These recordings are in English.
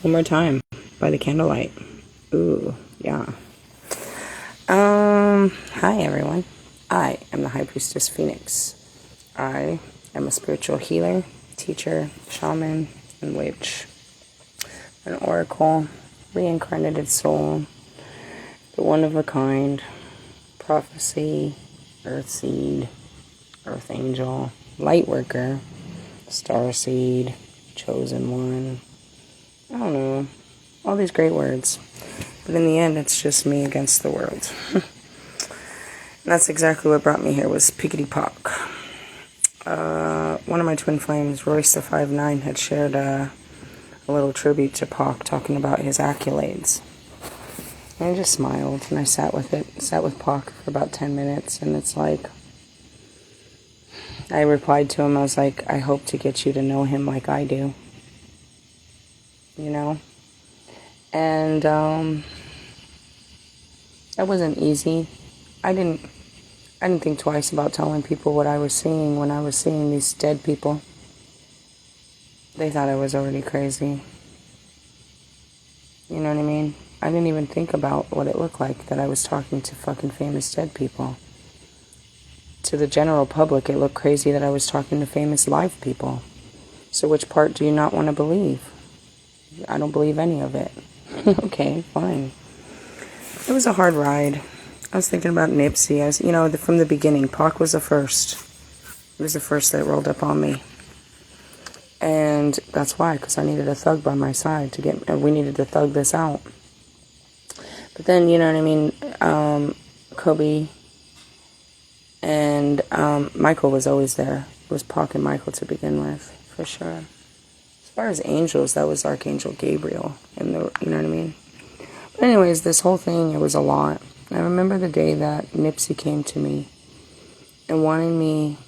one more time by the candlelight. Ooh, yeah. Hi everyone. I am the High Priestess Phoenix. I am a spiritual healer, teacher, shaman, and witch. An oracle, reincarnated soul, the one of a kind, prophecy, earth seed, earth angel, light worker, starseed, chosen one. I don't know. All these great words. But in the end, it's just me against the world. And that's exactly what brought me here, was Pickety Pock. One of my twin flames, Royce the 5'9", had shared a little tribute to Pock, talking about his accolades. And I just smiled, and I sat with Pock for about 10 minutes, and it's like, I replied to him, I was like, I hope to get you to know him like I do. You know? And, that wasn't easy. I didn't think twice about telling people what I was seeing when I was seeing these dead people. They thought I was already crazy. You know what I mean? I didn't even think about what it looked like that I was talking to fucking famous dead people. To the general public, it looked crazy that I was talking to famous live people. So which part do you not want to believe? I don't believe any of it. Okay, fine. It was a hard ride. I was thinking about Nipsey. From the beginning, Pac was the first. He was the first that rolled up on me. And that's why, because I needed a thug by my side we needed to thug this out. But then, you know what I mean, Kobe and Michael was always there. It was Pac and Michael to begin with, for sure. As far as angels, that was Archangel Gabriel, you know what I mean? But anyways, this whole thing, it was a lot. I remember the day that Nipsey came to me and wanted me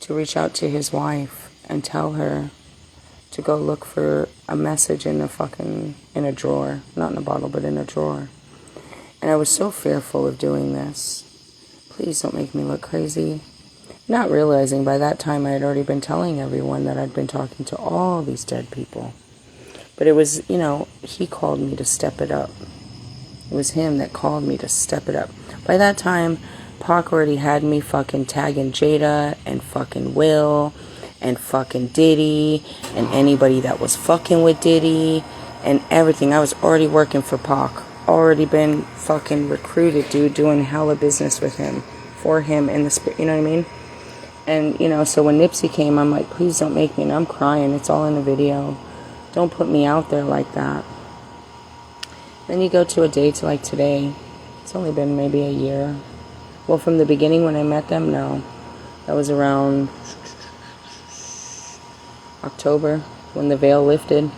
to reach out to his wife and tell her to go look for a message in a drawer. Not in a bottle, but in a drawer. And I was so fearful of doing this. Please don't make me look crazy. Not realizing by that time I had already been telling everyone that I'd been talking to all these dead people. But it was, he called me to step it up. It was him that called me to step it up. By that time, Pac already had me fucking tagging Jada and fucking Will and fucking Diddy and anybody that was fucking with Diddy and everything. I was already working for Pac. Already been fucking recruited, dude, doing hella business with him, for him, in the spirit, you know what I mean? And, so when Nipsey came, I'm like, please don't make me, and I'm crying, it's all in the video. Don't put me out there like that. Then you go to a date like today. It's only been maybe a year. Well, from the beginning when I met them, no. That was around October, when the veil lifted,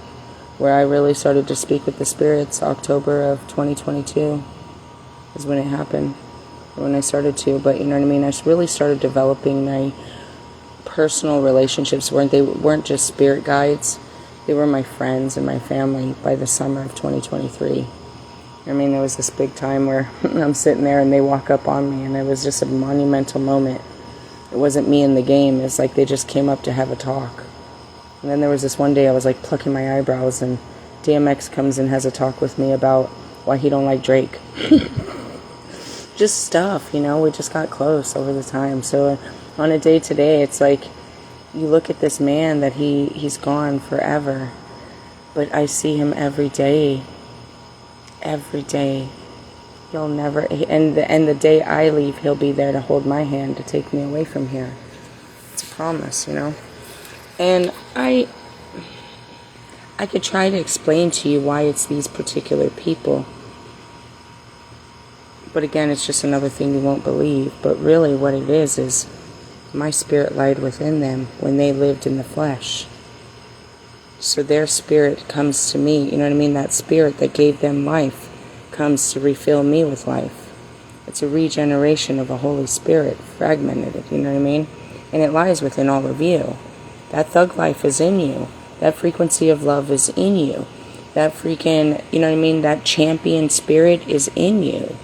where I really started to speak with the spirits. October of 2022 is when it happened, when I started to. But you know what I mean, I really started developing my personal relationships. They weren't just spirit guides, they were my friends and my family by the summer of 2023. I mean, there was this big time where I'm sitting there and they walk up on me, and it was just a monumental moment. It wasn't me in the game. It's like they just came up to have a talk. And then there was this one day I was like plucking my eyebrows, and DMX comes and has a talk with me about why he don't like Drake. Just stuff, we just got close over the time. So on a day today, it's like you look at this man that he's gone forever, but I see him every day. Every day. He'll never, and the day I leave, he'll be there to hold my hand to take me away from here. It's a promise, And I could try to explain to you why it's these particular people. But again, it's just another thing you won't believe. But really what it is my spirit lied within them when they lived in the flesh. So their spirit comes to me, you know what I mean? That spirit that gave them life comes to refill me with life. It's a regeneration of a Holy Spirit, fragmented, you know what I mean? And it lies within all of you. That thug life is in you. That frequency of love is in you. That freaking, you know what I mean? That champion spirit is in you.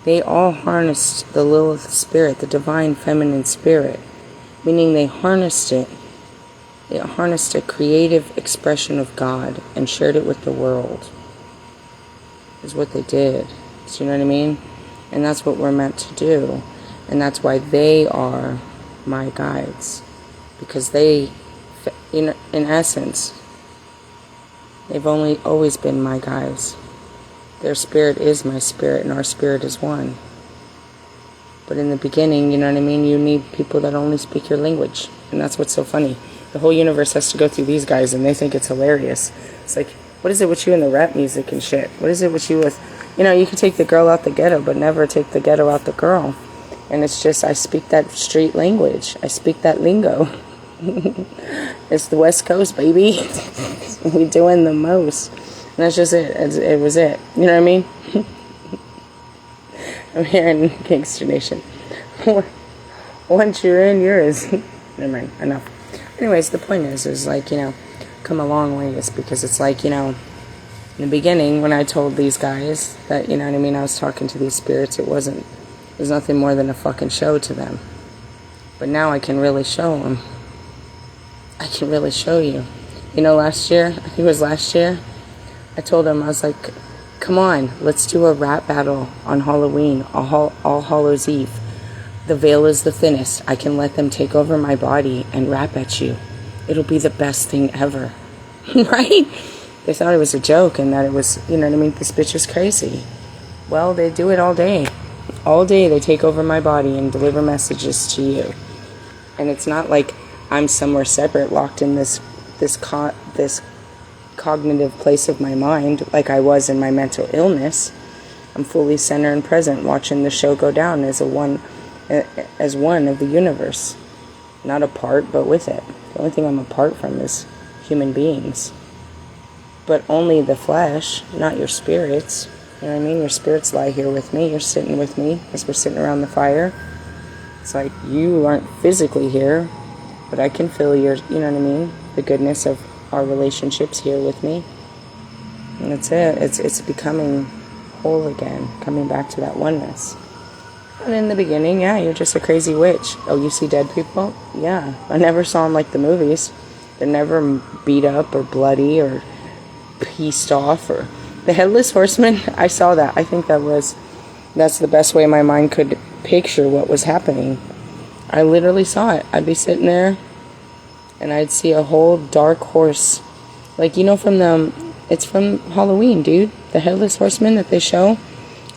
They all harnessed the Lilith spirit, the divine feminine spirit, meaning they harnessed it It harnessed a creative expression of God and shared it with the world. Is what they did. So you know what I mean? And that's what we're meant to do. And that's why they are my guides. Because they, in essence, they've always been my guides. Their spirit is my spirit, and our spirit is one. But in the beginning, you know what I mean, you need people that only speak your language. And that's what's so funny. The whole universe has to go through these guys, and they think it's hilarious. It's like, what is it with you and the rap music and shit? What is it with you with, you know, you can take the girl out the ghetto, but never take the ghetto out the girl. And it's just, I speak that street language. I speak that lingo. It's the West Coast, baby. We doing the most. And that's just it. It was it. You know what I mean? I'm here in Gangster Nation. Once you're in, you're is. Never mind. Enough. Anyways, the point is like, you know, come a long ways, because it's like, you know, in the beginning when I told these guys that, you know what I mean, I was talking to these spirits, it was nothing more than a fucking show to them. But now I can really show them. I can really show you. You know, last year, I think it was last year, I told them, I was like, come on, let's do a rap battle on Halloween, All Hallows Eve. The veil is the thinnest. I can let them take over my body and rap at you. It'll be the best thing ever. Right? They thought it was a joke and that it was, you know what I mean, this bitch is crazy. Well, they do it all day. All day they take over my body and deliver messages to you. And it's not like I'm somewhere separate, locked in this cognitive place of my mind like I was in my mental illness. I'm fully centered and present, watching the show go down as one of the universe. Not apart, but with it. The only thing I'm apart from is human beings. But only the flesh, not your spirits. You know what I mean? Your spirits lie here with me. You're sitting with me as we're sitting around the fire. It's like you aren't physically here, but I can feel your, you know what I mean? The goodness of our relationships here with me. And that's it. It's becoming whole again, coming back to that oneness. And in the beginning, yeah, you're just a crazy witch. Oh, you see dead people? Yeah. I never saw them like the movies. They're never beat up or bloody or pieced off. Or the Headless Horseman, I saw that. I think that's the best way my mind could picture what was happening. I literally saw it. I'd be sitting there and I'd see a whole dark horse. Like, you know, it's from Halloween, dude. The Headless Horseman that they show.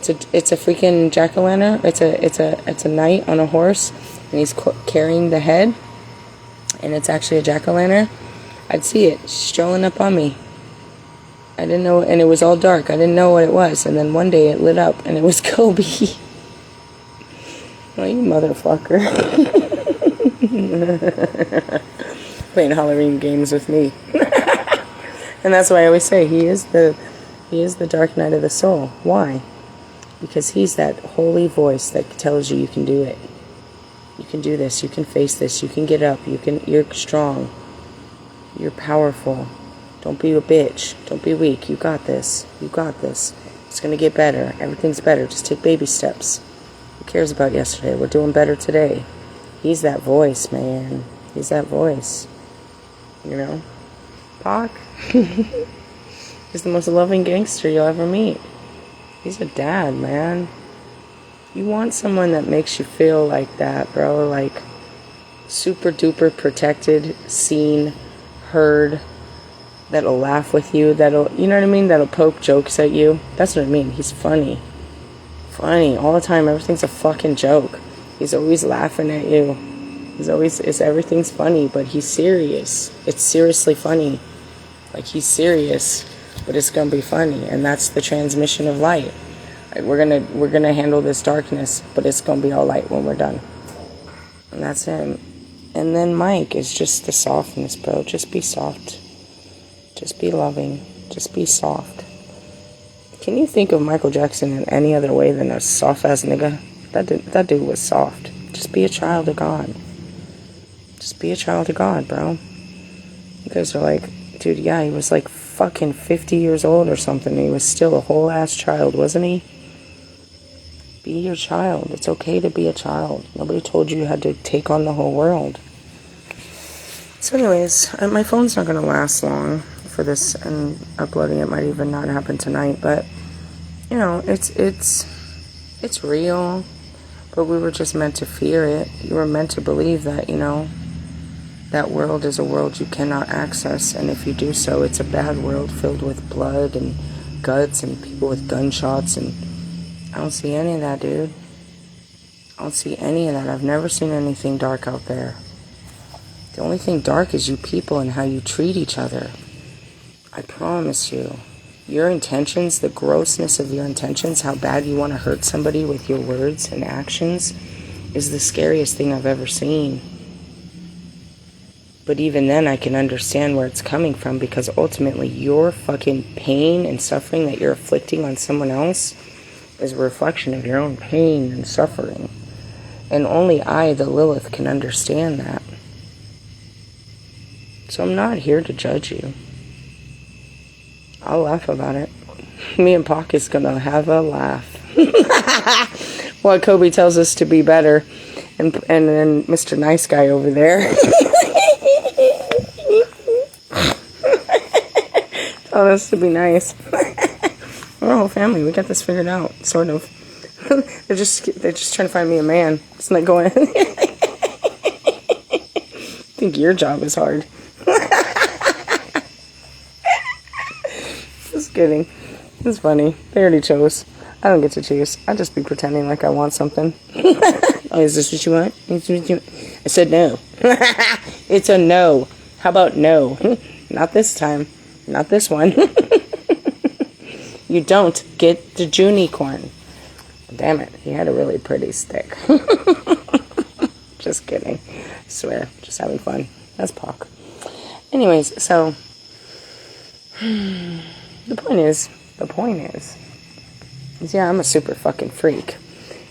It's a freaking jack-o'-lantern. It's a knight on a horse, and he's carrying the head, and it's actually a jack-o'-lantern. I'd see it strolling up on me. I didn't know, and it was all dark. I didn't know what it was, and then one day it lit up, and it was Kobe. Oh, you motherfucker! Playing Halloween games with me, and that's why I always say he is the dark night of the soul. Why? Because he's that holy voice that tells you can do it. You can do this. You can face this. You can get up. You're strong. You're powerful. Don't be a bitch. Don't be weak. You got this. You got this. It's going to get better. Everything's better. Just take baby steps. Who cares about yesterday? We're doing better today. He's that voice, man. He's that voice. You know? Pac. He's the most loving gangster you'll ever meet. He's a dad, man. You want someone that makes you feel like that, bro. Like, super duper protected, seen, heard, that'll laugh with you, that'll, you know what I mean? That'll poke jokes at you. That's what I mean. He's funny. Funny. All the time. Everything's a fucking joke. He's always laughing at you. Everything's funny, but he's serious. It's seriously funny. Like, he's serious. But it's gonna be funny, and that's the transmission of light. Like, we're gonna handle this darkness, but it's gonna be all light when we're done. And that's him. And then Mike is just the softness, bro. Just be soft. Just be loving. Just be soft. Can you think of Michael Jackson in any other way than a soft ass nigga? That dude was soft. Just be a child of God. Just be a child of God, bro. You guys are like, dude, yeah, he was like fucking 50 years old or something. He was still a whole ass child, wasn't he? Be your child. It's okay to be a child. Nobody told you had to take on the whole world. So anyways, my phone's not going to last long for this, and uploading it might even not happen tonight, but, you know, it's real, but we were just meant to fear it. You were meant to believe that, you know, that world is a world you cannot access, and if you do so, it's a bad world filled with blood and guts and people with gunshots, and I don't see any of that, dude. I don't see any of that. I've never seen anything dark out there. The only thing dark is you people and how you treat each other. I promise you. Your intentions, the grossness of your intentions, how bad you want to hurt somebody with your words and actions, is the scariest thing I've ever seen. But even then, I can understand where it's coming from, because ultimately your fucking pain and suffering that you're inflicting on someone else is a reflection of your own pain and suffering. And only I, the Lilith, can understand that. So I'm not here to judge you. I'll laugh about it. Me and Pac is gonna have a laugh. While Kobe tells us to be better. And then Mr. Nice Guy over there. Telling us to be nice. We're a whole family. We got this figured out. Sort of. They're just trying to find me a man. It's not going. I think your job is hard. Just kidding. It's funny. They already chose. I don't get to choose. I just be pretending like I want something. Oh, is this what you want? I said no. It's a no. How about no? Not this time. Not this one. You don't get the Junicorn. Damn it. He had a really pretty stick. Just kidding. I swear. Just having fun. That's Pac. Anyways, so the point is, yeah, I'm a super fucking freak.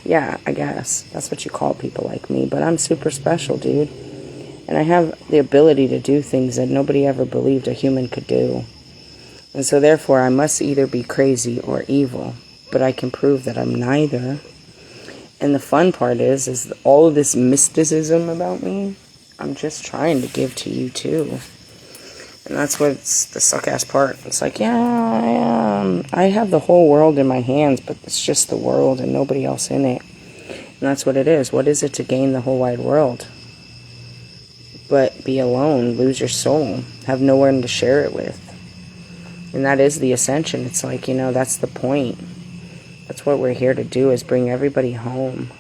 Yeah, I guess. That's what you call people like me. But I'm super special, dude. And I have the ability to do things that nobody ever believed a human could do. And so therefore, I must either be crazy or evil. But I can prove that I'm neither. And the fun part is all of this mysticism about me, I'm just trying to give to you too. And that's what's the suck-ass part. It's like, yeah, I have the whole world in my hands, but it's just the world and nobody else in it. And that's what it is. What is it to gain the whole wide world? But be alone, lose your soul, have no one to share it with. And that is the ascension. It's like, you know, that's the point. That's what we're here to do, is bring everybody home.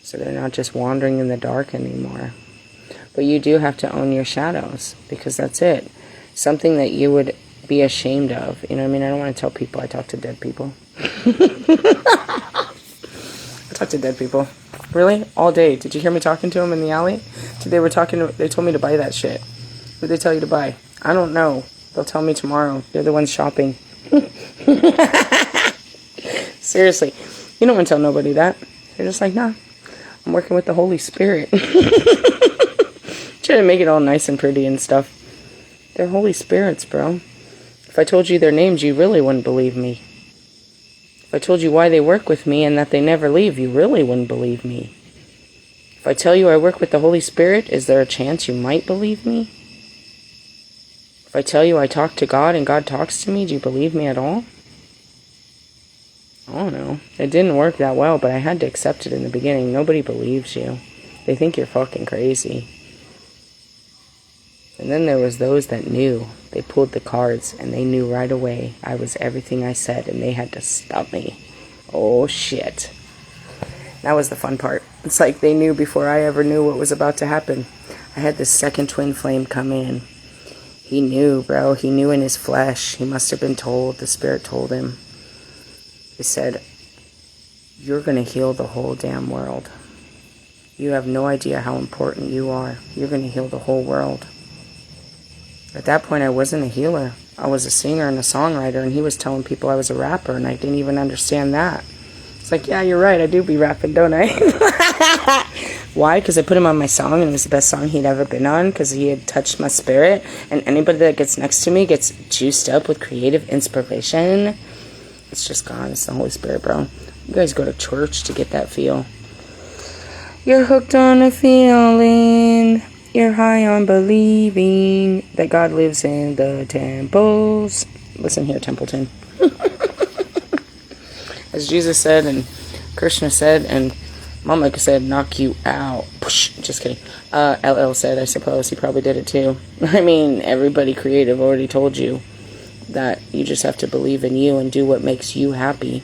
So they're not just wandering in the dark anymore. But you do have to own your shadows, because that's it. Something that you would be ashamed of. You know what I mean? I don't want to tell people I talk to dead people. I talk to dead people. Really? All day. Did you hear me talking to them in the alley? They told me to buy that shit. What did they tell you to buy? I don't know. They'll tell me tomorrow. They're the ones shopping. Seriously. You don't want to tell nobody that. They're just like, nah. I'm working with the Holy Spirit. Try to make it all nice and pretty and stuff. They're Holy Spirits, bro. If I told you their names, you really wouldn't believe me. If I told you why they work with me and that they never leave, you really wouldn't believe me. If I tell you I work with the Holy Spirit, is there a chance you might believe me? If I tell you I talk to God and God talks to me, do you believe me at all? I don't know. It didn't work that well, but I had to accept it in the beginning. Nobody believes you. They think you're fucking crazy. And then there was those that knew. They pulled the cards, and they knew right away I was everything I said, and they had to stop me. Oh, shit. That was the fun part. It's like they knew before I ever knew what was about to happen. I had this second twin flame come in. He knew, bro. He knew in his flesh. He must have been told. The Spirit told him. He said, you're going to heal the whole damn world. You have no idea how important you are. You're going to heal the whole world. At that point, I wasn't a healer. I was a singer and a songwriter, and he was telling people I was a rapper, and I didn't even understand that. It's like, yeah, you're right. I do be rapping, don't I? Why? Because I put him on my song, and it was the best song he'd ever been on, because he had touched my spirit, and anybody that gets next to me gets juiced up with creative inspiration. It's just gone. It's the Holy Spirit, bro. You guys go to church to get that feel. You're hooked on a feeling. You're high on believing that God lives in the temples. Listen here, Templeton. As Jesus said, and Krishna said, and Mama said, knock you out. Just kidding. LL said, I suppose. He probably did it too. I mean, everybody creative already told you that you just have to believe in you and do what makes you happy.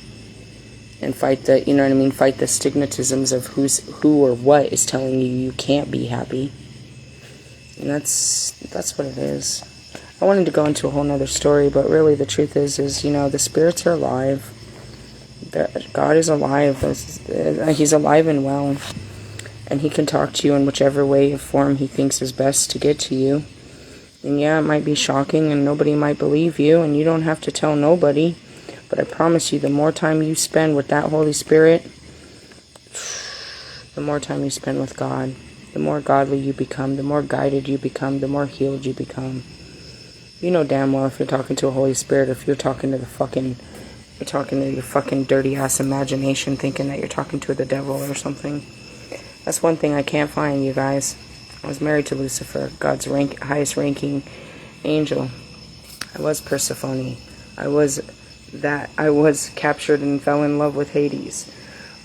And fight the, you know what I mean? Fight the stigmatisms of who or what is telling you can't be happy. And that's what it is. I wanted to go into a whole nother story, but really the truth is, you know, the spirits are alive. God is alive. He's alive and well. And he can talk to you in whichever way or form he thinks is best to get to you. And yeah, it might be shocking and nobody might believe you, and you don't have to tell nobody. But I promise you, the more time you spend with that Holy Spirit, the more time you spend with God, the more godly you become, the more guided you become, the more healed you become. You know damn well if you're talking to a Holy Spirit, if you're talking to your fucking dirty ass imagination thinking that you're talking to the devil or something. That's one thing I can't find, you guys. I was married to Lucifer, God's highest ranking angel. I was Persephone. I was captured and fell in love with Hades.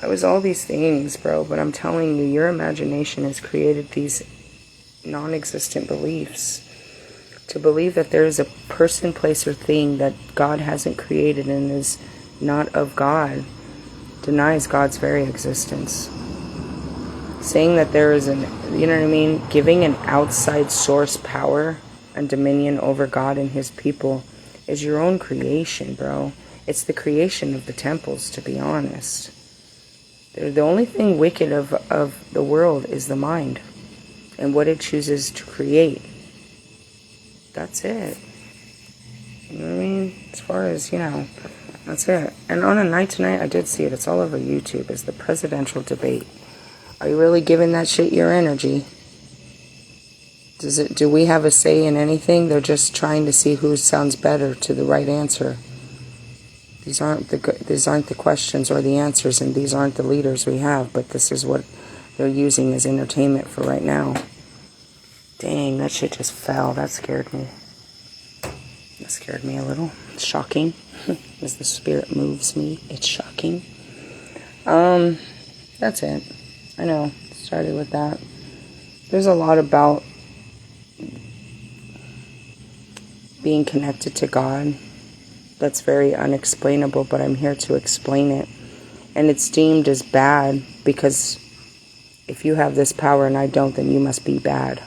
I was all these things, bro, but I'm telling you, your imagination has created these non-existent beliefs. To believe that there is a person, place, or thing that God hasn't created and is not of God denies God's very existence. Saying that there is you know what I mean? Giving an outside source power and dominion over God and his people is your own creation, bro. It's the creation of the temples, to be honest. The only thing wicked of the world is the mind and what it chooses to create. That's it. You know what I mean? As far as, you know, that's it. And on a night tonight, I did see it. It's all over YouTube. It's the presidential debate. Are you really giving that shit your energy? Do we have a say in anything? They're just trying to see who sounds better to the right answer. These aren't the questions or the answers, and these aren't the leaders we have, but this is what they're using as entertainment for right now. Dang, that shit just fell. That scared me. That scared me a little. It's shocking. As the spirit moves me, it's shocking. That's it. I know. Started with that. There's a lot about being connected to God that's very unexplainable, but I'm here to explain it. And it's deemed as bad because if you have this power and I don't, then you must be bad.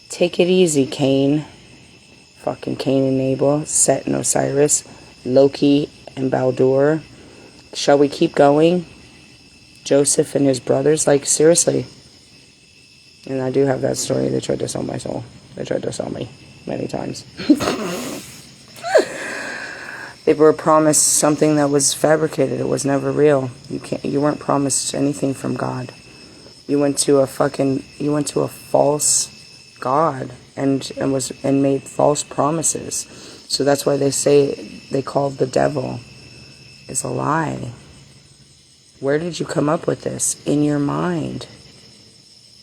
Take it easy, Cain. Fucking Cain and Abel, Set and Osiris, Loki and Baldur. Shall we keep going? Joseph and his brothers, like, seriously. And I do have that story. They tried to sell my soul. They tried to sell me many times. They were promised something that was fabricated. It was never real. You weren't promised anything from God. You went to a false God and made false promises. So that's why they called the devil is a lie. Where did you come up with this? In your mind.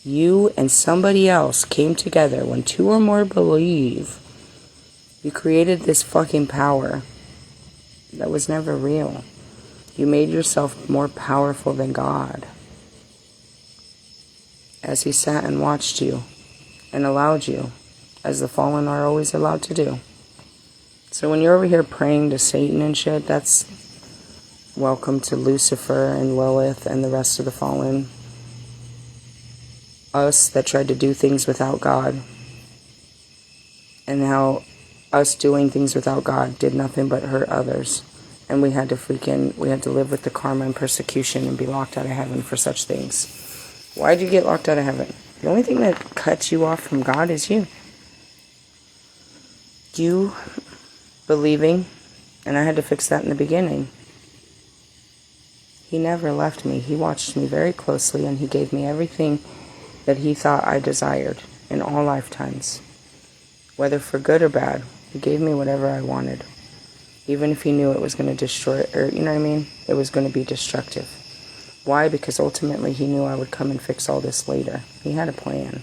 You and somebody else came together. When two or more believe, you created this fucking power that was never real. You made yourself more powerful than God as he sat and watched you and allowed you, as the fallen are always allowed to do. So when you're over here praying to Satan and shit, that's welcome to Lucifer and Lilith and the rest of the fallen. Us that tried to do things without God. And how us doing things without God did nothing but hurt others. And we had to live with the karma and persecution and be locked out of heaven for such things. Why'd you get locked out of heaven? The only thing that cuts you off from God is you. You believing, and I had to fix that in the beginning. He never left me. He watched me very closely, and he gave me everything that he thought I desired in all lifetimes. Whether for good or bad, he gave me whatever I wanted. Even if he knew it was going to destroy, or you know what I mean? It was going to be destructive. Why? Because ultimately he knew I would come and fix all this later. He had a plan.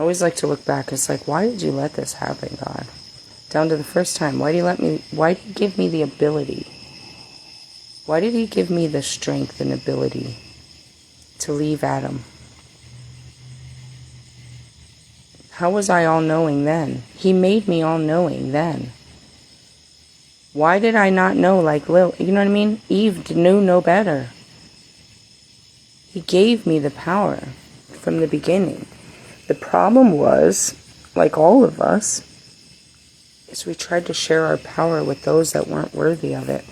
I always like to look back. It's like, why did you let this happen, God? Down to the first time. Why did he give me the ability? Why did he give me the strength and ability to leave Adam? How was I all-knowing then? He made me all-knowing then. Why did I not know like Lilith? You know what I mean? Eve knew no better. He gave me the power from the beginning. The problem was, like all of us, is we tried to share our power with those that weren't worthy of it.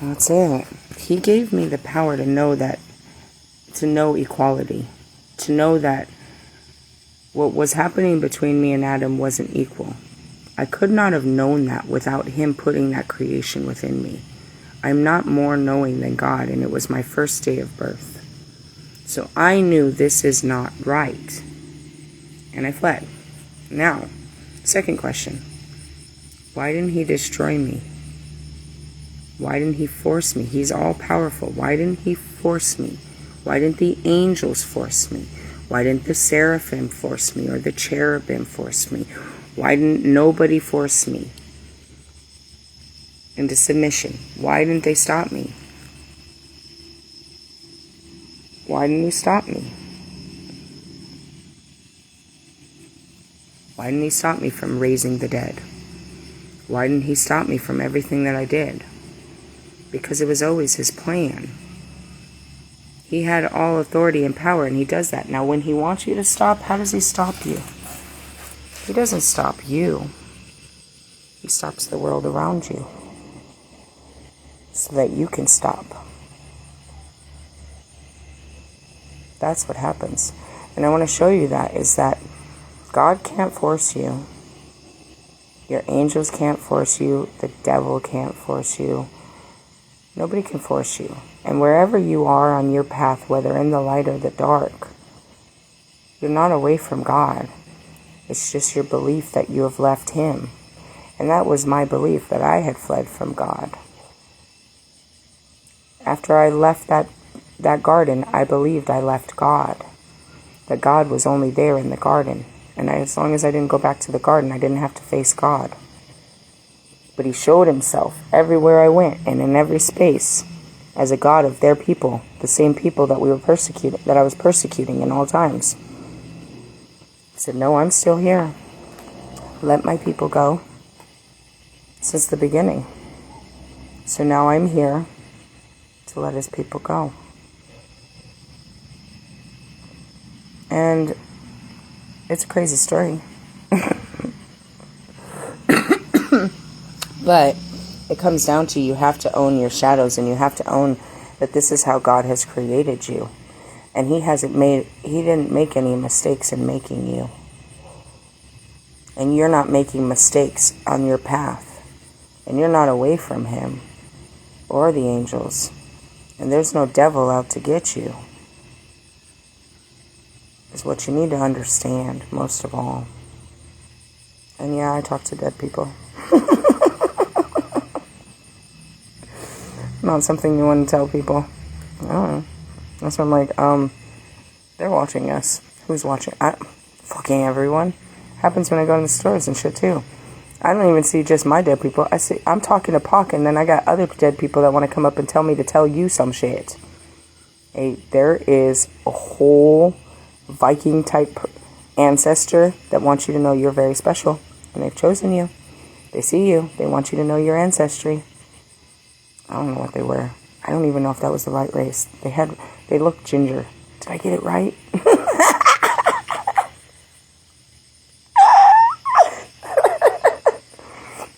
That's it. He gave me the power to know equality. To know that what was happening between me and Adam wasn't equal. I could not have known that without him putting that creation within me. I'm not more knowing than God, and it was my first day of birth. So I knew this is not right. And I fled. Now, second question. Why didn't he destroy me? Why didn't he force me? He's all powerful. Why didn't he force me? Why didn't the angels force me? Why didn't the seraphim force me or the cherubim force me? Why didn't nobody force me into submission? Why didn't they stop me? Why didn't he stop me? Why didn't he stop me from raising the dead? Why didn't he stop me from everything that I did? Because it was always his plan. He had all authority and power, and he does that. Now, when he wants you to stop, how does he stop you? He doesn't stop you. He stops the world around you so that you can stop. That's what happens. And I want to show you that is that God can't force you. Your angels can't force you. The devil can't force you. Nobody can force you. And wherever you are on your path, whether in the light or the dark, you're not away from God. It's just your belief that you have left him. And that was my belief, that I had fled from God. After I left that garden, I believed I left God. That God was only there in the garden. And as long as I didn't go back to the garden, I didn't have to face God. But he showed himself everywhere I went and in every space as a God of their people, the same people that I was persecuting in all times. He said, no, I'm still here. Let my people go since the beginning. So now I'm here to let his people go. And it's a crazy story. But it comes down to you have to own your shadows, and you have to own that this is how God has created you. And he didn't make any mistakes in making you. And you're not making mistakes on your path. And you're not away from him or the angels. And there's no devil out to get you. Is what you need to understand most of all. And yeah, I talk to dead people. Not something you want to tell people. I don't know. That's why I'm like, they're watching us. Who's watching? Fucking everyone. Happens when I go to the stores and shit too. I don't even see just my dead people. I'm talking to Pac, and then I got other dead people that want to come up and tell me to tell you some shit. Hey, there is a whole Viking type ancestor that wants you to know you're very special, and they've chosen you. They see you. They want you to know your ancestry. I don't know what they were. I don't even know if that was the right race. They looked ginger. Did I get it right?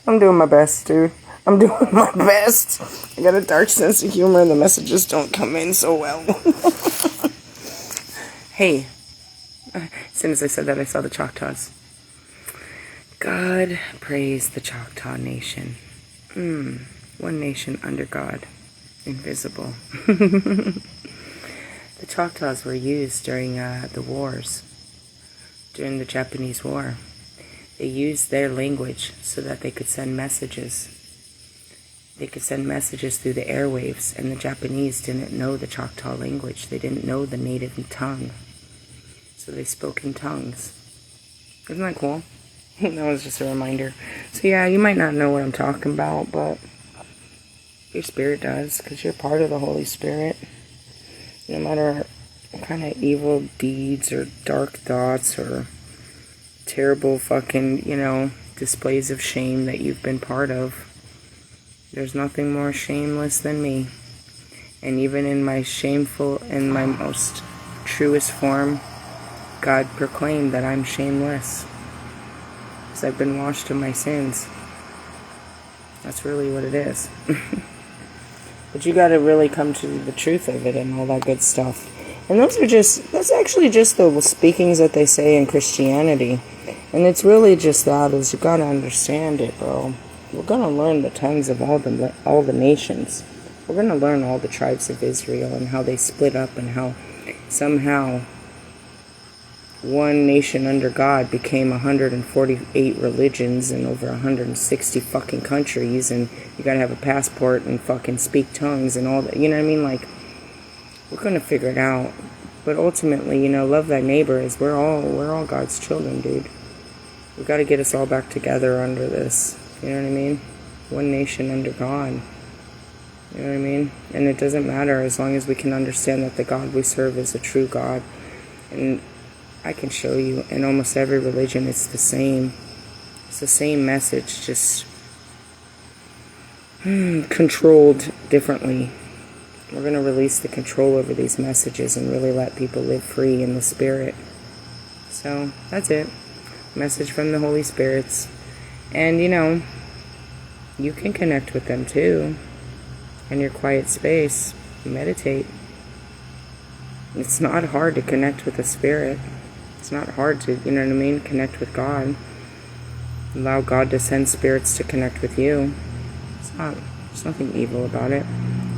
I'm doing my best, dude. I'm doing my best. I got a dark sense of humor, and the messages don't come in so well. Hey, as soon as I said that, I saw the Choctaws. God praise the Choctaw Nation. One nation under God, invisible. The Choctaws were used during the wars, during the Japanese War. They used their language so that they could send messages. They could send messages through the airwaves, and the Japanese didn't know the Choctaw language. They didn't know the native tongue. So they spoke in tongues. Isn't that cool? That was just a reminder. So yeah, you might not know what I'm talking about, but your spirit does, because you're part of the Holy Spirit. No matter what kind of evil deeds or dark thoughts or terrible fucking, displays of shame that you've been part of, there's nothing more shameless than me. And even in my most truest form, God proclaimed that I'm shameless, because I've been washed of my sins. That's really what it is. But you got to really come to the truth of it and all that good stuff. And that's actually just the speakings that they say in Christianity. And it's really just that, is you got to understand it, bro. We're going to learn the tongues of all the nations. We're going to learn all the tribes of Israel and how they split up, and how somehow one nation under God became 148 religions and over 160 fucking countries, and you gotta have a passport and fucking speak tongues and all that, you know what I mean? Like, we're gonna figure it out. But ultimately, love thy neighbor, is we're all God's children, dude. We gotta get us all back together under this, you know what I mean? One nation under God. You know what I mean? And it doesn't matter, as long as we can understand that the God we serve is a true God. And I can show you, in almost every religion, it's the same. It's the same message, just controlled differently. We're going to release the control over these messages and really let people live free in the Spirit. So, that's it. Message from the Holy Spirits. And, you can connect with them too. In your quiet space. Meditate. It's not hard to connect with the Spirit. It's not hard to, connect with God. Allow God to send spirits to connect with you. There's nothing evil about it.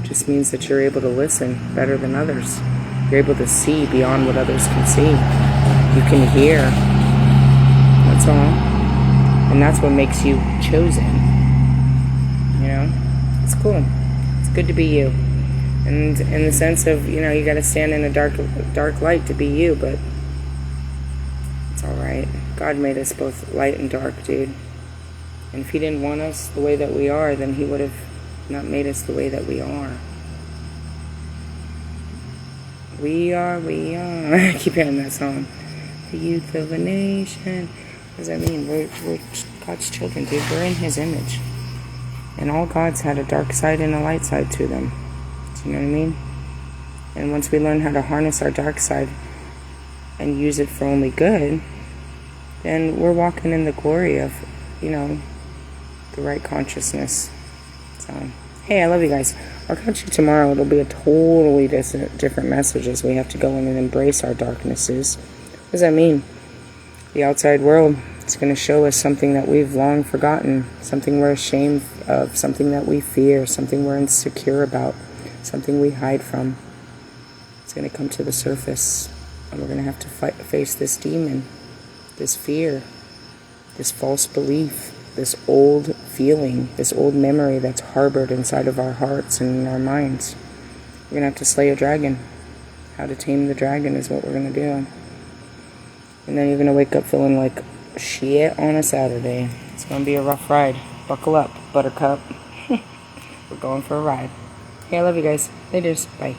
It just means that you're able to listen better than others. You're able to see beyond what others can see. You can hear. That's all. And that's what makes you chosen. It's cool. It's good to be you. And in the sense of, you gotta stand in a dark light to be you, but it's alright. God made us both light and dark, dude. And if He didn't want us the way that we are, then He would have not made us the way that we are. We are. I keep hearing that song. The youth of a nation. What does that mean? We're God's children, dude. We're in His image. And all gods had a dark side and a light side to them. Do you know what I mean? And once we learn how to harness our dark side and use it for only good, then we're walking in the glory of, the right consciousness. So, hey, I love you guys. I'll catch you tomorrow. It'll be a totally different message, as we have to go in and embrace our darknesses. What does that mean? The outside world is going to show us something that we've long forgotten, something we're ashamed of, something that we fear, something we're insecure about, something we hide from. It's going to come to the surface, and we're going to have to face this demon, this fear, this false belief, this old feeling, this old memory that's harbored inside of our hearts and in our minds. We're going to have to slay a dragon. How to tame the dragon is what we're going to do. And then you're going to wake up feeling like shit on a Saturday. It's going to be a rough ride. Buckle up, buttercup. We're going for a ride. Hey, I love you guys. Laters. Bye.